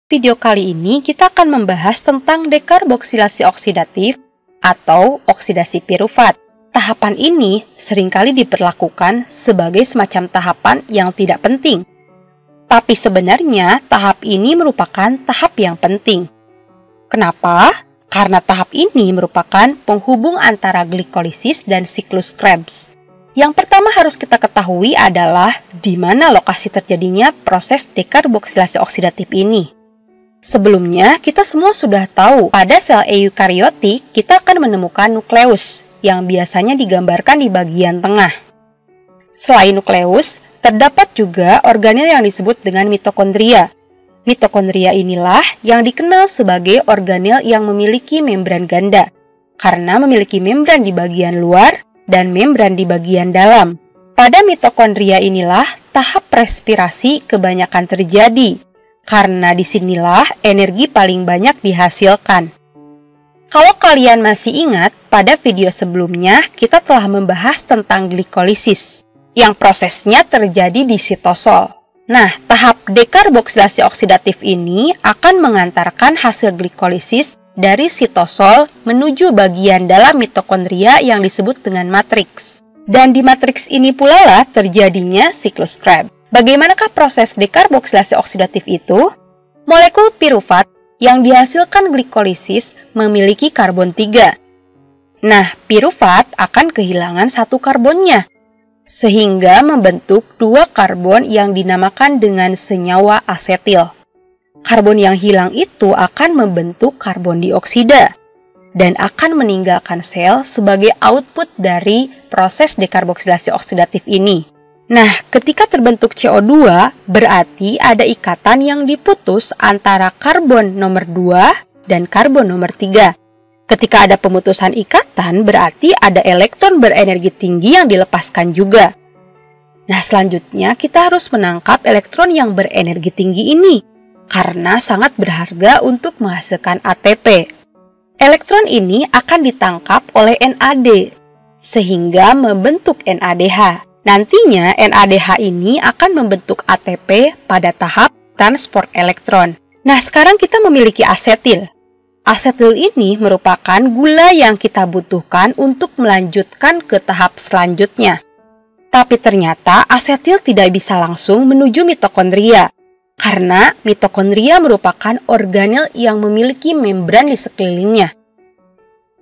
Video kali ini kita akan membahas tentang dekarboksilasi oksidatif atau oksidasi pirufat. Tahapan ini seringkali diperlakukan sebagai semacam tahapan yang tidak penting. Tapi sebenarnya tahap ini merupakan tahap yang penting. Kenapa? Karena tahap ini merupakan penghubung antara glikolisis dan siklus Krebs. Yang pertama harus kita ketahui adalah di mana lokasi terjadinya proses dekarboksilasi oksidatif ini. Sebelumnya, kita semua sudah tahu pada sel eukariotik kita akan menemukan nukleus yang biasanya digambarkan di bagian tengah. Selain nukleus, terdapat juga organel yang disebut dengan mitokondria. Mitokondria inilah yang dikenal sebagai organel yang memiliki membran ganda, karena memiliki membran di bagian luar dan membran di bagian dalam. Pada mitokondria inilah tahap respirasi kebanyakan terjadi, karena disinilah energi paling banyak dihasilkan. Kalau kalian masih ingat, pada video sebelumnya kita telah membahas tentang glikolisis, yang prosesnya terjadi di sitosol. Nah, tahap dekarboksilasi oksidatif ini akan mengantarkan hasil glikolisis dari sitosol menuju bagian dalam mitokondria yang disebut dengan matriks. Dan di matriks ini pula lah terjadinya siklus Krebs. Bagaimanakah proses dekarboksilasi oksidatif itu? Molekul pirufat yang dihasilkan glikolisis memiliki karbon 3. Nah, pirufat akan kehilangan satu karbonnya, sehingga membentuk dua karbon yang dinamakan dengan senyawa asetil. Karbon yang hilang itu akan membentuk karbon dioksida dan akan meninggalkan sel sebagai output dari proses dekarboksilasi oksidatif ini. Nah, ketika terbentuk CO2, berarti ada ikatan yang diputus antara karbon nomor 2 dan karbon nomor 3. Ketika ada pemutusan ikatan, berarti ada elektron berenergi tinggi yang dilepaskan juga. Nah, selanjutnya kita harus menangkap elektron yang berenergi tinggi ini, karena sangat berharga untuk menghasilkan ATP. Elektron ini akan ditangkap oleh NAD, sehingga membentuk NADH. Nantinya NADH ini akan membentuk ATP pada tahap transport elektron. Nah, sekarang kita memiliki asetil. Asetil ini merupakan gula yang kita butuhkan untuk melanjutkan ke tahap selanjutnya. Tapi ternyata asetil tidak bisa langsung menuju mitokondria, karena mitokondria merupakan organel yang memiliki membran di sekelilingnya.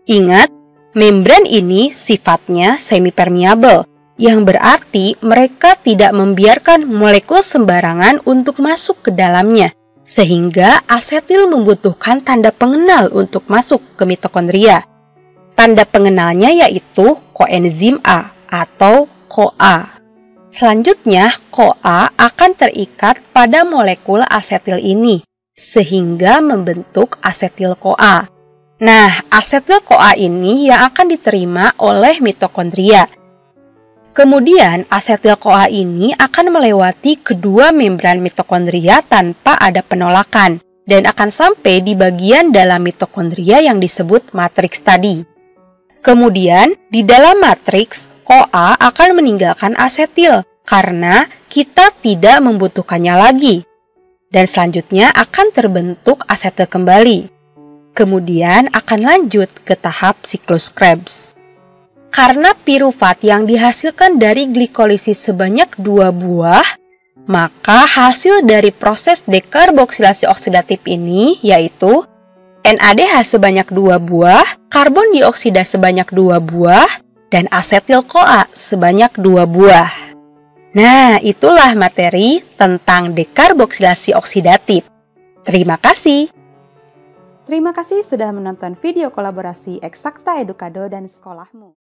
Ingat, membran ini sifatnya semipermeable, yang berarti mereka tidak membiarkan molekul sembarangan untuk masuk ke dalamnya, sehingga asetil membutuhkan tanda pengenal untuk masuk ke mitokondria. Tanda pengenalnya yaitu koenzim A atau CoA. Selanjutnya, CoA akan terikat pada molekul asetil ini, sehingga membentuk asetil-CoA. Nah, asetil-CoA ini yang akan diterima oleh mitokondria. Kemudian, asetil-CoA ini akan melewati kedua membran mitokondria tanpa ada penolakan dan akan sampai di bagian dalam mitokondria yang disebut matriks tadi. Kemudian, di dalam matriks, CoA akan meninggalkan asetil karena kita tidak membutuhkannya lagi. Dan selanjutnya akan terbentuk asetil kembali. Kemudian akan lanjut ke tahap siklus Krebs. Karena pirufat yang dihasilkan dari glikolisis sebanyak 2 buah, maka hasil dari proses dekarboksilasi oksidatif ini yaitu NADH sebanyak 2 buah, karbon dioksida sebanyak 2 buah, dan asetil-CoA sebanyak 2 buah. Nah, itulah materi tentang dekarboksilasi oksidatif. Terima kasih. Terima kasih sudah menonton video kolaborasi Eksakta Edukado dan Sekolahmu.